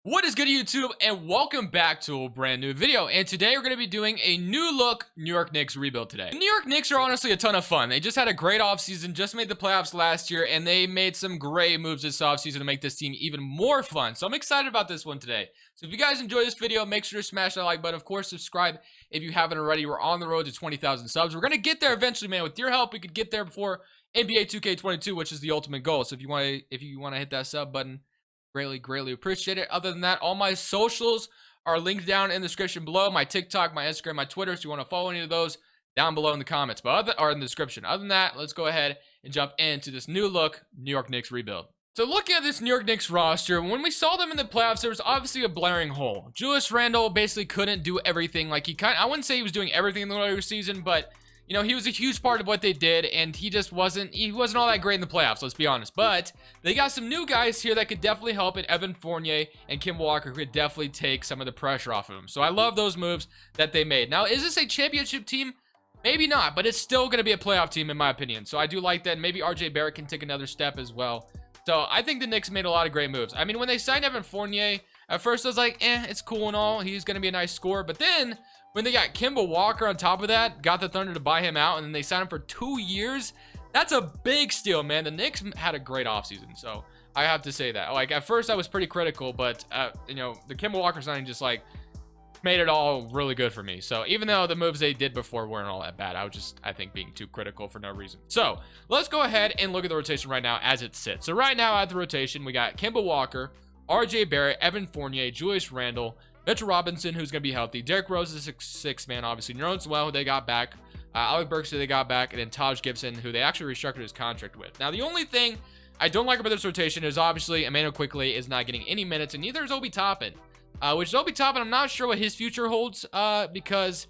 What is good, YouTube, and welcome back to a brand new video. And today we're going to be doing a new look New York Knicks rebuild today. The New York Knicks are honestly a ton of fun. They just had a great offseason, just made the playoffs last year, and they made some great moves this offseason to make this team even more fun. So I'm excited about this one today. So if you guys enjoy this video, make sure to smash that like button. Of course, subscribe if you haven't already. We're on the road to 20,000 subs. We're going to get there eventually, man. With your help, we could get there before NBA 2K22, which is the ultimate goal. So if you want to hit that sub button, greatly appreciate it. Other than that, all my socials are linked down in the description below. My TikTok, my Instagram, my Twitter. So you want to follow any of those, down below in the comments, or in the description. Other than that, let's go ahead and jump into this new look New York Knicks rebuild. So looking at this New York Knicks roster, when we saw them in the playoffs, there was obviously a glaring hole. Julius Randle basically couldn't do everything. Like I wouldn't say he was doing everything in the regular season, but you know, he was a huge part of what they did, and he wasn't all that great in the playoffs, let's be honest. But they got some new guys here that could definitely help, and Evan Fournier and Kemba Walker could definitely take some of the pressure off of him. So I love those moves that they made. Now, is this a championship team? Maybe not, but it's still going to be a playoff team in my opinion. So I do like that. Maybe RJ Barrett can take another step as well. So I think the Knicks made a lot of great moves. I mean, when they signed Evan Fournier, at first I was like, it's cool and all. He's going to be a nice scorer. But then when they got Kemba Walker on top of that, got the Thunder to buy him out, and then they signed him for 2 years, that's a big steal, man. The Knicks had a great offseason, so I have to say that. Like, at first I was pretty critical, but, you know, the Kemba Walker signing just, like, made it all really good for me. So even though the moves they did before weren't all that bad, I was just, I think, being too critical for no reason. So let's go ahead and look at the rotation right now as it sits. So right now at the rotation, we got Kemba Walker, RJ Barrett, Evan Fournier, Julius Randle, Mitchell Robinson, who's going to be healthy. Derrick Rose is a six man, obviously. Nerlens Noel, who they got back. Alec Burks, who they got back. And then Taj Gibson, who they actually restructured his contract with. Now, the only thing I don't like about this rotation is obviously Emmanuel Quickley is not getting any minutes, and neither is Obi Toppin. Which Obi Toppin, I'm not sure what his future holds, because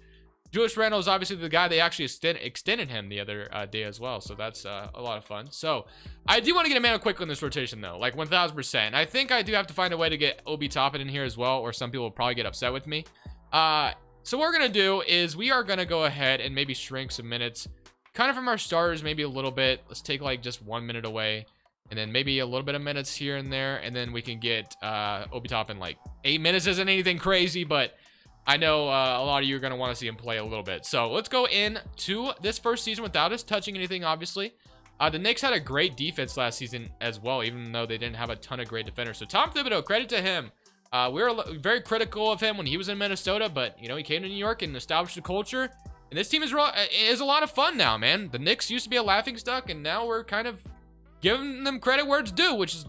Julius Randle is obviously the guy they actually extended him the other day as well. So that's a lot of fun. So I do want to get Emmanuel Quickley in this rotation, though, like 1,000%. I think I do have to find a way to get Obi Toppin in here as well, or some people will probably get upset with me. So what we're going to do is we are going to go ahead and maybe shrink some minutes, kind of from our starters, maybe a little bit. Let's take like just 1 minute away, and then maybe a little bit of minutes here and there, and then we can get Obi Toppin. Like 8 minutes isn't anything crazy, but I know a lot of you are going to want to see him play a little bit. So let's go into this first season without us touching anything, obviously. The Knicks had a great defense last season as well, even though they didn't have a ton of great defenders. So Tom Thibodeau, credit to him. We were very critical of him when he was in Minnesota, but, you know, he came to New York and established a culture. And this team is a lot of fun now, man. The Knicks used to be a laughingstock, and now we're kind of giving them credit where it's due, which is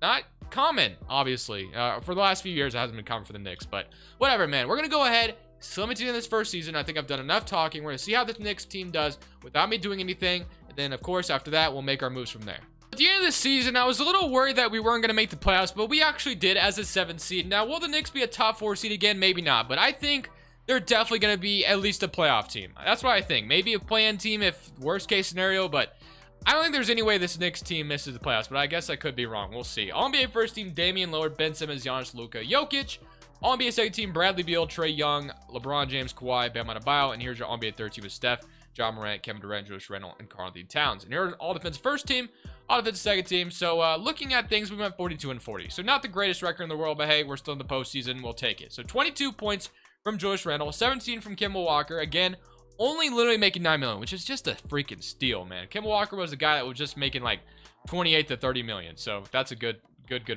not common, obviously. For the last few years, it hasn't been common for the Knicks, but whatever, man. We're going to go ahead, limit in this first season. I think I've done enough talking. We're going to see how this Knicks team does without me doing anything, and then, of course, after that, we'll make our moves from there. At the end of the season, I was a little worried that we weren't going to make the playoffs, but we actually did as a 7th seed. Now, will the Knicks be a top 4 seed again? Maybe not, but I think they're definitely going to be at least a playoff team. That's what I think. Maybe a play-in team if worst case scenario, but I don't think there's any way this Knicks team misses the playoffs, but I guess I could be wrong. We'll see. All-NBA first team, Damian Lillard, Ben Simmons, Giannis, Luka, Jokic. All-NBA second team, Bradley Beal, Trae Young, LeBron James, Kawhi, Bam Adebayo. And here's your All-NBA third team with Steph, John Morant, Kevin Durant, Julius Randle, and Karl-Anthony Towns. And here's all-defense first team, all-defense second team. So looking at things, we went 42-40. So not the greatest record in the world, but hey, we're still in the postseason. We'll take it. So 22 points from Julius Randle, 17 from Kemba Walker. Again, only literally making $9 million, which is just a freaking steal, man. Kemba Walker was the guy that was just making like 28 to 30 million. So that's a good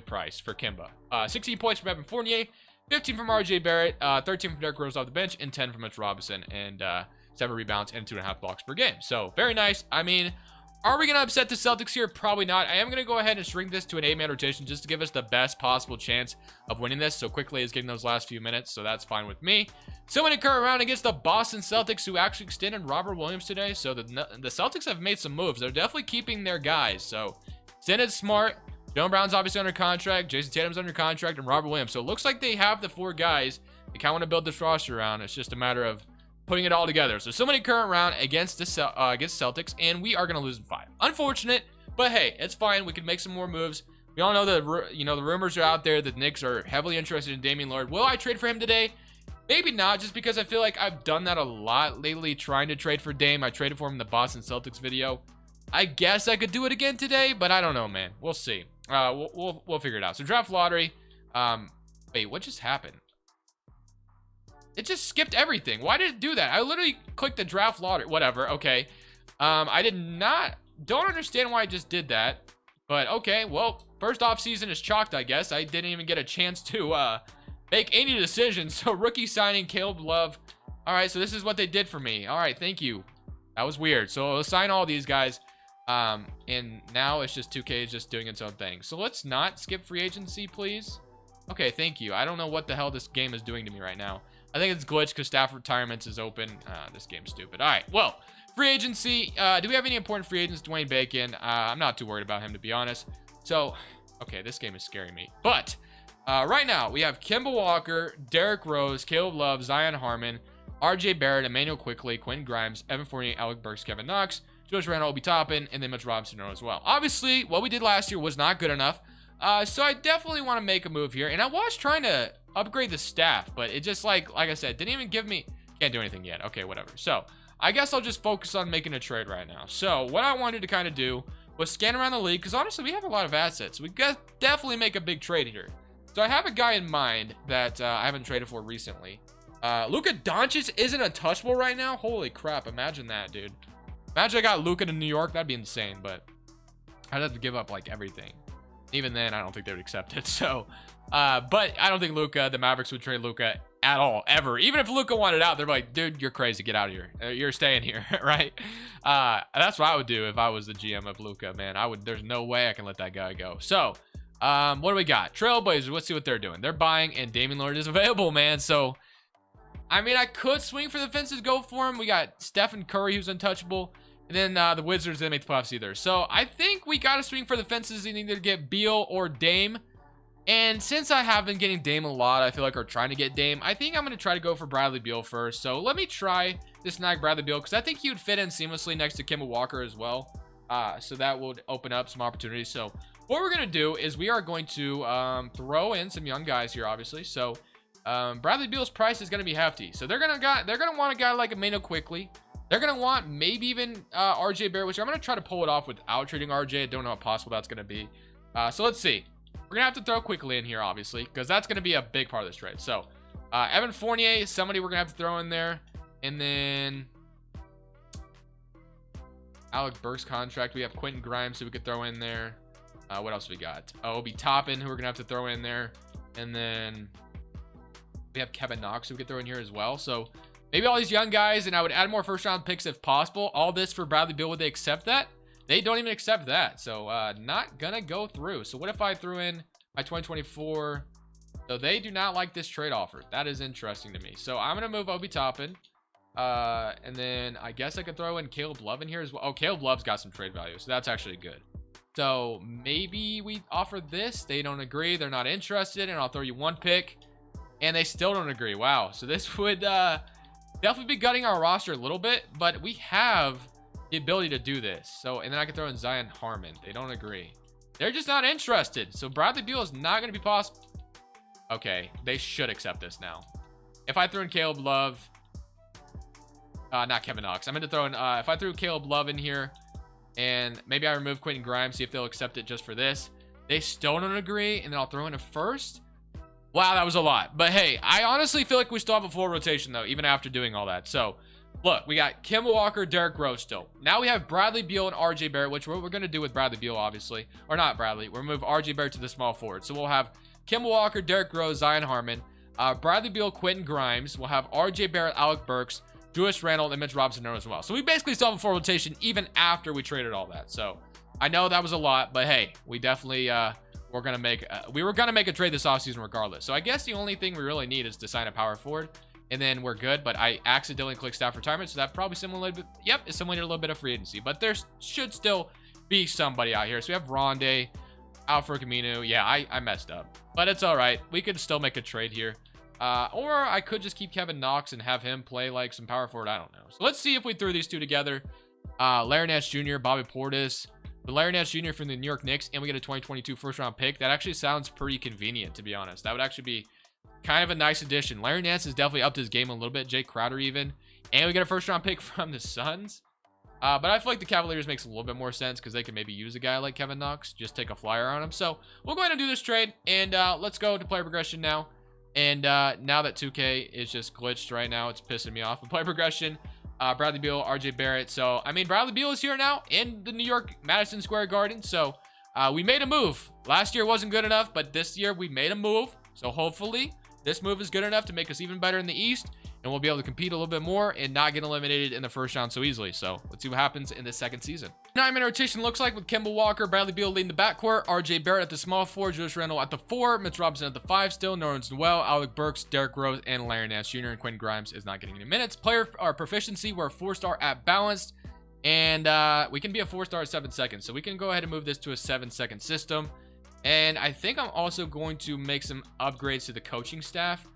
price for Kemba. 16 points from Evan Fournier, 15 from RJ Barrett, 13 from Derrick Rose off the bench, and 10 from Mitchell Robinson, and 7 rebounds and 2.5 blocks per game. So very nice. I mean, are we going to upset the Celtics here? Probably not. I am going to go ahead and shrink this to an 8-man rotation just to give us the best possible chance of winning this. So Quickley is getting those last few minutes, so that's fine with me. So many current round against the Boston Celtics, who actually extended Robert Williams today. So the Celtics have made some moves. They're definitely keeping their guys. So extended Smart. Jaylen Brown's obviously under contract. Jason Tatum's under contract, and Robert Williams. So it looks like they have the 4 guys they kind of want to build this roster around. It's just a matter of putting it all together. So many current round against the Celtics, and we are going to lose in 5. Unfortunate, but hey, it's fine. We can make some more moves. We all know that, you know, the rumors are out there that the Knicks are heavily interested in Damian Lillard. Will I trade for him today? Maybe not, just because I feel like I've done that a lot lately, trying to trade for Dame. I traded for him in the Boston Celtics video. I guess I could do it again today, but I don't know, man. We'll see. We'll figure it out. So draft lottery. Wait, what just happened? It just skipped everything. Why did it do that? I literally clicked the draft lottery. Whatever. Okay. I did not. Don't understand why I just did that. But okay. Well, first off season is chalked, I guess. I didn't even get a chance to make any decisions. So rookie signing, Caleb Love. All right. So this is what they did for me. All right. Thank you. That was weird. So I'll sign all these guys. And now it's just 2K is just doing its own thing. So let's not skip free agency, please. Okay. Thank you. I don't know what the hell this game is doing to me right now. I think it's glitched because staff retirements is open. This game's stupid. All right, well, free agency. Do we have any important free agents? Dwayne Bacon. I'm not too worried about him, to be honest. So, okay, this game is scaring me. But right now, we have Kemba Walker, Derrick Rose, Caleb Love, Zion Harmon, RJ Barrett, Emmanuel Quickley, Quentin Grimes, Evan Fournier, Alec Burks, Kevin Knox, Julius Randle, Obi Toppin, and then Mitch Robinson as well. Obviously, what we did last year was not good enough. So I definitely want to make a move here. And I was trying to upgrade the staff, but it just like I said, didn't even give me, can't do anything yet. Okay, whatever. So I guess I'll just focus on making a trade right now. So what I wanted to kind of do was scan around the league, because honestly, we have a lot of assets. We got definitely make a big trade here. So I have a guy in mind that I haven't traded for recently. Luka Doncic isn't untouchable right now. Holy crap, imagine that, dude. Imagine I got Luka to New York. That'd be insane, but I'd have to give up like everything. Even then, I don't think they would accept it. So, but I don't think the Mavericks would trade Luka at all, ever. Even if Luka wanted out, they're like, dude, you're crazy. Get out of here. You're staying here, right? That's what I would do if I was the GM of Luka, man. There's no way I can let that guy go. So, what do we got? Trailblazers, let's see what they're doing. They're buying, and Damian Lillard is available, man. So, I mean, I could swing for the fences, go for him. We got Stephen Curry, who's untouchable. And then the Wizards didn't make the playoffs either. So I think we got to swing for the fences and either get Beal or Dame. And since I have been getting Dame a lot, I feel like we're trying to get Dame. I think I'm going to try to go for Bradley Beal first. So let me try to snag Bradley Beal, because I think he would fit in seamlessly next to Kemba Walker as well. So that would open up some opportunities. So what we're going to do is we are going to throw in some young guys here, obviously. So Bradley Beal's price is going to be hefty. So they're going to want a guy like Emmanuel Quickley. They're going to want maybe even RJ Barrett, which I'm going to try to pull it off without trading RJ. I don't know how possible that's going to be. So let's see. We're going to have to throw Quickley in here, obviously, because that's going to be a big part of this trade. So Evan Fournier is somebody we're going to have to throw in there. And then Alec Burks contract. We have Quentin Grimes, who we could throw in there. What else we got? Obi Toppin, who we're going to have to throw in there. And then we have Kevin Knox, who we could throw in here as well. So maybe all these young guys, and I would add more first-round picks if possible. All this for Bradley Beal. Would they accept that? They don't even accept that. So, not going to go through. So, what if I threw in my 2024? So, they do not like this trade offer. That is interesting to me. So, I'm going to move Obi Toppin. And then I guess I could throw in Caleb Love in here as well. Oh, Caleb Love's got some trade value. So, that's actually good. So, maybe we offer this. They don't agree. They're not interested. And I'll throw you one pick. And they still don't agree. Wow. So, this would... definitely be gutting our roster a little bit, but we have the ability to do this. So, and then I can throw in Zion Harmon. They don't agree. They're just not interested. So Bradley Beal is not going to be possible. Okay, they should accept this now. If I threw in Caleb Love, not Kevin Knox. I'm going to throw in, if I threw Caleb Love in here, and maybe I remove Quentin Grimes, see if they'll accept it just for this. They still don't agree, and then I'll throw in a first. Wow, that was a lot. But hey, I honestly feel like we still have a full rotation, though, even after doing all that. So, look, we got Kemba Walker, Derrick Rose still. Now we have Bradley Beal and RJ Barrett, which we're going to do with Bradley Beal, obviously. Or not Bradley. We'll move RJ Barrett to the small forward. So we'll have Kemba Walker, Derrick Rose, Zion Harmon, Bradley Beal, Quentin Grimes. We'll have RJ Barrett, Alec Burks, Julius Randle, and Mitch Robinson as well. So we basically still have a full rotation even after we traded all that. So I know that was a lot, but hey, we definitely... we were gonna make a trade this offseason regardless. So I guess the only thing we really need is to sign a power forward, and then we're good. But I accidentally clicked staff retirement, so that probably simulated. Yep, it simulated a little bit of free agency, but there should still be somebody out here. So we have Rondé, Alfred Camino. Yeah, I messed up, but it's all right. We could still make a trade here, or I could just keep Kevin Knox and have him play like some power forward. I don't know. So let's see if we threw these two together. Larry Nance Jr., Bobby Portis. The Larry Nance Jr. from the New York Knicks, and we get a 2022 first-round pick. That actually sounds pretty convenient, to be honest. That would actually be kind of a nice addition. Larry Nance has definitely upped his game a little bit. Jay Crowder even. And we get a first-round pick from the Suns. But I feel like the Cavaliers makes a little bit more sense because they can maybe use a guy like Kevin Knox. Just take a flyer on him. So we'll go ahead and do this trade. And let's go to player progression now. And now that 2K is just glitched right now, it's pissing me off. The play progression, Bradley Beal, RJ Barrett. So, I mean, Bradley Beal is here now in the New York Madison Square Garden. So, we made a move. Last year wasn't good enough, but this year we made a move. So, hopefully, this move is good enough to make us even better in the East. And we'll be able to compete a little bit more and not get eliminated in the first round so easily. So, let's see what happens in the second season. 9-man rotation looks like with Kemba Walker, Bradley Beal leading the backcourt, RJ Barrett at the small 4, Julius Randle at the 4, Mitch Robinson at the 5 still, Nerlens Noel, Alec Burks, Derrick Rose, and Larry Nance Jr. and Quentin Grimes is not getting any minutes. Player proficiency, we're a 4-star at balanced, and we can be a 4-star at 7 seconds. So we can go ahead and move this to a 7-second system. And I think I'm also going to make some upgrades to the coaching staff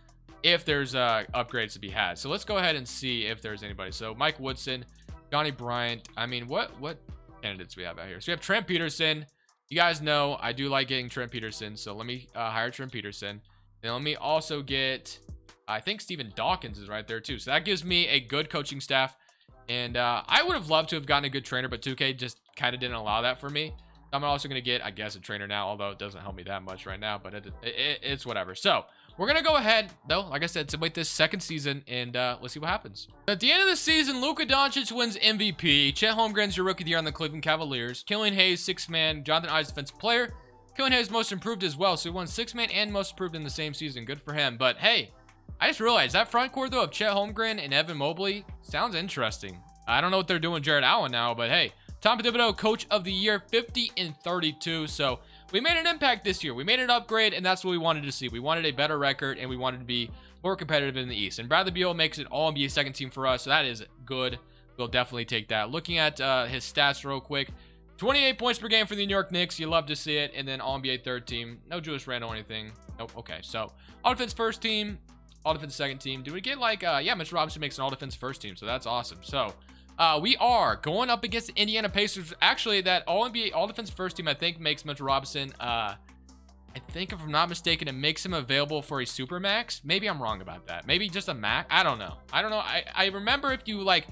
if there's upgrades to be had. So let's go ahead and see if there's anybody. So Mike Woodson, Johnny Bryant. I mean, what candidates we have out here? So we have Trent Peterson. You guys know I do like getting Trent Peterson, so let me hire Trent Peterson. Then let me also get, I think Steven Dawkins is right there too. So that gives me a good coaching staff. And I would have loved to have gotten a good trainer, but 2K just kind of didn't allow that for me. I'm also going to get, I guess, a trainer now, although it doesn't help me that much right now, but it's whatever. So we're going to go ahead, though, like I said, to wait this second season, and let's see what happens. At the end of the season, Luka Doncic wins MVP. Chet Holmgren's your rookie of the year on the Cleveland Cavaliers. Killian Hayes, 6-man. Jonathan Ives, defensive player. Killian Hayes, most improved as well, so he won 6-man and most improved in the same season. Good for him. But, hey, I just realized that front court, though, of Chet Holmgren and Evan Mobley sounds interesting. I don't know what they're doing with Jared Allen now, but, hey, Tom Thibodeau, coach of the year, 50 and 32. So we made an impact this year. We made an upgrade, and that's what we wanted to see. We wanted a better record, and we wanted to be more competitive in the East. And Bradley Beal makes it all-NBA second team for us, so that is good. We'll definitely take that. Looking at his stats real quick, 28 points per game for the New York Knicks. You love to see it. And then all-NBA third team. No Julius Randle or anything. Nope. Okay, so all-defense first team, all-defense second team. Do we get like, yeah, Mitch Robinson makes an all-defense first team, so that's awesome. So we are going up against the Indiana Pacers. Actually, that all-NBA, all-defense first team, I think, makes Mitch Robinson, I think, if I'm not mistaken, it makes him available for a Supermax. Maybe I'm wrong about that. Maybe just a max. I don't know. I remember if you, like,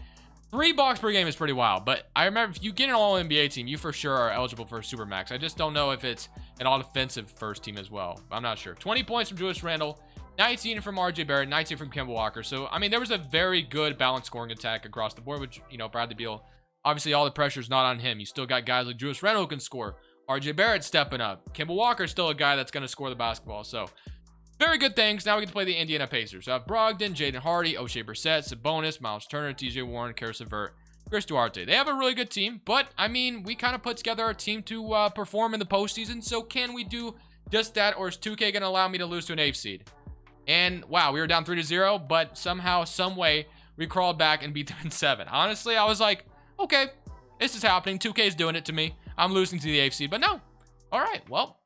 3 blocks per game is pretty wild. But I remember if you get an all-NBA team, you for sure are eligible for a Supermax. I just don't know if it's an all-defensive first team as well. I'm not sure. 20 points from Julius Randle. 19 from RJ Barrett, 19 from Kemba Walker. So, I mean, there was a very good balanced scoring attack across the board, which, you know, Bradley Beal, obviously all the pressure's not on him. You still got guys like Julius Randle who can score. RJ Barrett stepping up. Kemba Walker's still a guy that's going to score the basketball. So, very good things. Now we get to play the Indiana Pacers. So I have Brogdon, Jaden Hardy, O'Shea Brissett, Sabonis, Miles Turner, TJ Warren, Karis LeVert, Chris Duarte. They have a really good team, but, I mean, we kind of put together a team to perform in the postseason. So, can we do just that, or is 2K going to allow me to lose to an 8th seed? And wow, we were down 3-0, but somehow, some way, we crawled back and beat them in 7. Honestly, I was like, okay, this is happening. 2K's doing it to me. I'm losing to the 8th seed, but no. All right, well,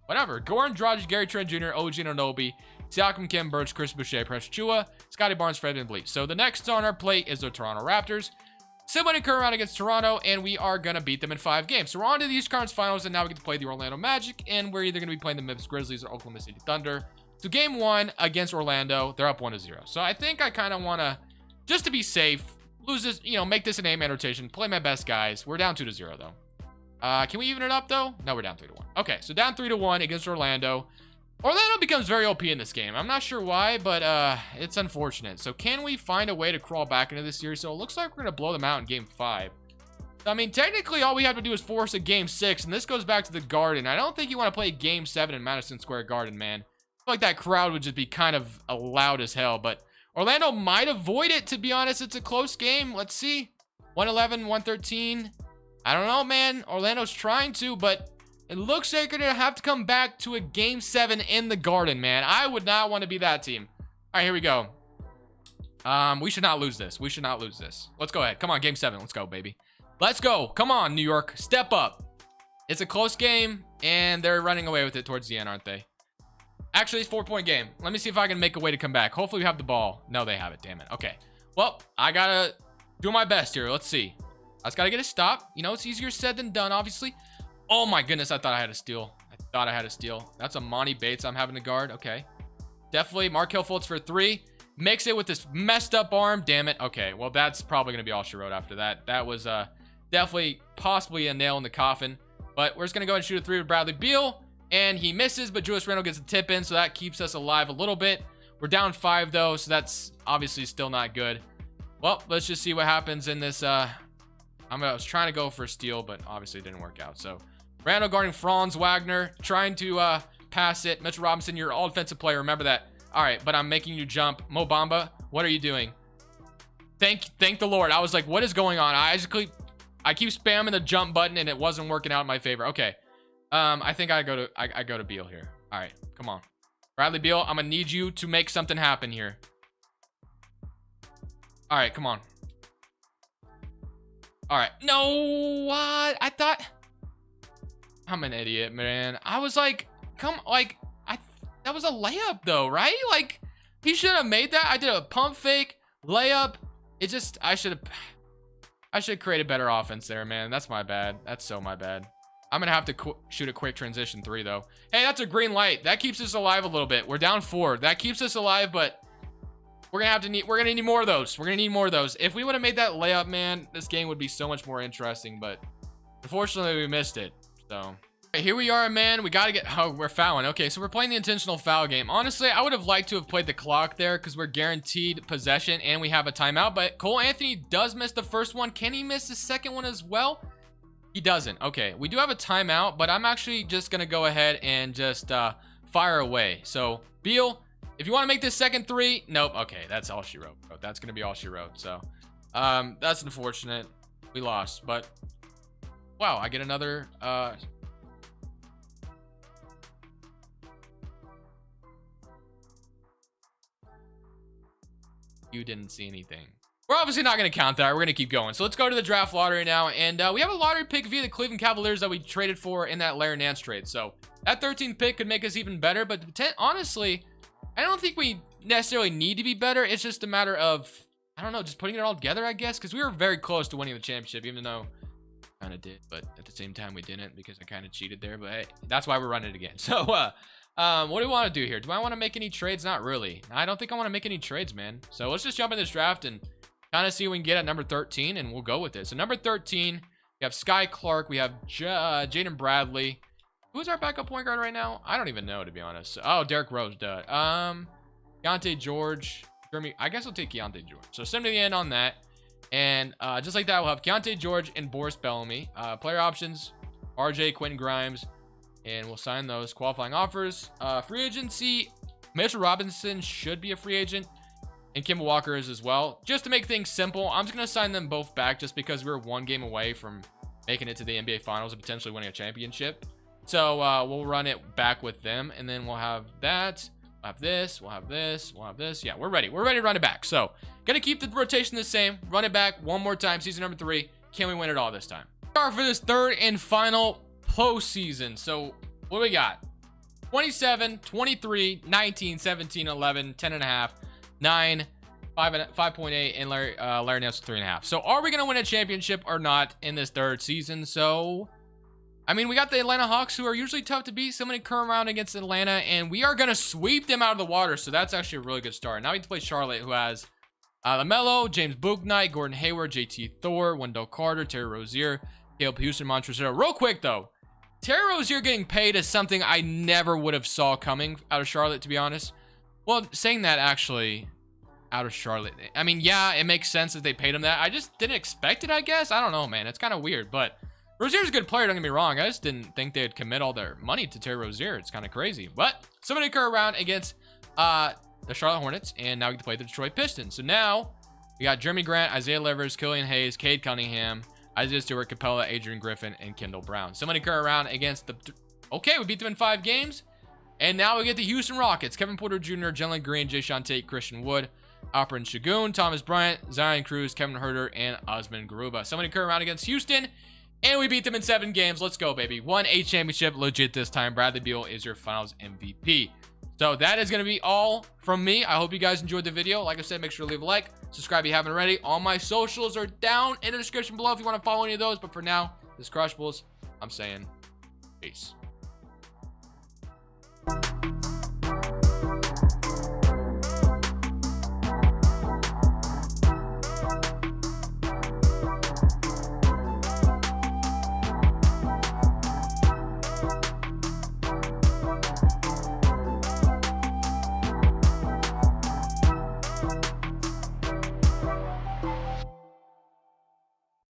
whatever. Goran Dragic, Gary Trent Jr., OG Anunoby, Siakam, Kim Birch, Chris Boucher, Precious Chua, Scotty Barnes, Fred VanVleet. So the next on our plate is the Toronto Raptors. Still winning current round against Toronto, and we are going to beat them in 5 games. So we're on to the East Conference Finals, and now we get to play the Orlando Magic, and we're either going to be playing the Memphis Grizzlies or Oklahoma City Thunder. So game 1 against Orlando, they're up 1-0. So I think I kind of want to, just to be safe, lose this, you know, make this an 8-man rotation, play my best guys. We're down 2-0 though. Can we even it up though? No, we're down 3-1. Okay, so down 3-1 against Orlando. Orlando becomes very OP in this game. I'm not sure why, but it's unfortunate. So can we find a way to crawl back into this series? So it looks like we're going to blow them out in game 5. I mean, technically, all we have to do is force a game 6, and this goes back to the Garden. I don't think you want to play game 7 in Madison Square Garden, man. I feel like that crowd would just be kind of loud as hell, but Orlando might avoid it, to be honest. It's a close game. Let's see. 111, 113. I don't know, man. Orlando's trying to, but it looks like they're going to have to come back to a game 7 in the Garden, man. I would not want to be that team. All right, here we go. We should not lose this. We should not lose this. Let's go ahead. Come on, game 7. Let's go, baby. Let's go. Come on, New York. Step up. It's a close game, and they're running away with it towards the end, aren't they? Actually, it's a 4-point game. Let me see if I can make a way to come back. Hopefully, we have the ball. No, they have it. Damn it. Okay. Well, I got to do my best here. Let's see. I just got to get a stop. You know, it's easier said than done, obviously. Oh, my goodness. I thought I had a steal. That's a Monty Bates I'm having to guard. Okay. Definitely. Markelle Fultz for 3. Makes it with this messed up arm. Damn it. Okay. Well, that's probably going to be all she wrote after that. That was definitely possibly a nail in the coffin. But we're just going to go ahead and shoot a 3 with Bradley Beal. And he misses, but Julius Randle gets a tip in, so that keeps us alive a little bit. We're down 5, though, so that's obviously still not good. Well, let's just see what happens in this. I was trying to go for a steal, but obviously it didn't work out. So Randle guarding Franz Wagner, trying to pass it. Mitchell Robinson, you're all defensive player. Remember that. All right, but I'm making you jump. Mo Bamba, what are you doing? Thank the Lord. I was like, what is going on? I keep spamming the jump button, and it wasn't working out in my favor. Okay. I think I go to Beal here. All right, come on. Bradley Beal, I'm gonna need you to make something happen here. All right, come on. All right. No, what? I thought I'm an idiot, man. I was like, that was a layup though, right? Like, he should have made that. I did a pump fake, layup. It just, I should have created better offense there, man. That's my bad. That's so my bad. I'm gonna have to shoot a quick transition 3 though. Hey, that's a green light. That keeps us alive a little bit. We're down 4. That keeps us alive, but we're gonna need more of those. We're gonna need more of those. If we would have made that layup, man, this game would be so much more interesting, but unfortunately we missed it. So here we are, man. We gotta get, oh, we're fouling. Okay, so we're playing the intentional foul game. Honestly, I would have liked to have played the clock there because we're guaranteed possession and we have a timeout, but Cole Anthony does miss the first one. Can he miss the second one as well? He doesn't. Okay, we do have a timeout, but I'm actually just gonna go ahead and just fire away. So Beal, if you want to make this second 3, nope. Okay, that's all she wrote, bro. That's gonna be all she wrote. So that's unfortunate. We lost, but wow, I get another you didn't see anything. We're obviously not going to count that. We're going to keep going. So let's go to the draft lottery now. And we have a lottery pick via the Cleveland Cavaliers that we traded for in that Larry Nance trade. So that 13th pick could make us even better. But honestly, I don't think we necessarily need to be better. It's just a matter of, I don't know, just putting it all together, I guess. Because we were very close to winning the championship, even though I kind of did. But at the same time, we didn't because I kind of cheated there. But hey, that's why we're running it again. So what do we want to do here? Do I want to make any trades? Not really. I don't think I want to make any trades, man. So let's just jump in this draft and kind of see what we can get at number 13, and we'll go with it. So number 13, we have Sky Clark. We have Jaden Bradley. Who's our backup point guard right now? I don't even know, to be honest. Oh, Derrick Rose, duh. Keontae George. Jeremy. I guess we'll take Keontae George. So send to the end on that. And just like that, we'll have Keontae George and Boris Bellamy. Player options, RJ, Quentin Grimes. And we'll sign those qualifying offers. Free agency, Mitchell Robinson should be a free agent. And Kemba Walker is as well. Just to make things simple, I'm just going to sign them both back just because we're 1 game away from making it to the NBA Finals and potentially winning a championship. So we'll run it back with them. And then we'll have that. We'll have this. We'll have this. We'll have this. Yeah, we're ready. We're ready to run it back. So going to keep the rotation the same. Run it back one more time. Season number 3. Can we win it all this time? Start for this 3rd and final postseason. So what do we got? 27, 23, 19, 17, 11, 10.5. 9, 5.8, and Larry Nance 3.5. So are we going to win a championship or not in this 3rd season? So, I mean, we got the Atlanta Hawks, who are usually tough to beat. Somebody come around against Atlanta, and we are going to sweep them out of the water. So that's actually a really good start. Now we have to play Charlotte, who has LaMelo, James Bouknight, Gordon Hayward, JT Thor, Wendell Carter, Terry Rozier, Caleb Houston, Montrezl. Real quick, though. Terry Rozier getting paid is something I never would have saw coming out of Charlotte, to be honest. Well, saying that, actually, out of Charlotte, I mean, yeah, it makes sense that they paid him that. I just didn't expect it, I guess. I don't know, man. It's kind of weird, but Rozier's a good player, don't get me wrong. I just didn't think they'd commit all their money to Terry Rozier. It's kind of crazy. But somebody occur around against the Charlotte Hornets, and now we can play the Detroit Pistons. So now we got Jeremy Grant, Isaiah Livers, Killian Hayes, Cade Cunningham, Isaiah Stewart, Capella, Adrian Griffin, and Kendall Brown. Somebody occur around against the... Okay, we beat them in 5 games. And now we get the Houston Rockets. Kevin Porter Jr., Jalen Green, Jayshawn Tate, Christian Wood, Alperen Şengün, Thomas Bryant, Zion Cruz, Kevin Huerter, and Osman Garuba. Somebody occur around against Houston. And we beat them in 7 games. Let's go, baby. Won a championship legit this time. Bradley Beal is your finals MVP. So that is going to be all from me. I hope you guys enjoyed the video. Like I said, make sure to leave a like. Subscribe if you haven't already. All my socials are down in the description below if you want to follow any of those. But for now, this is Crushables. I'm saying peace.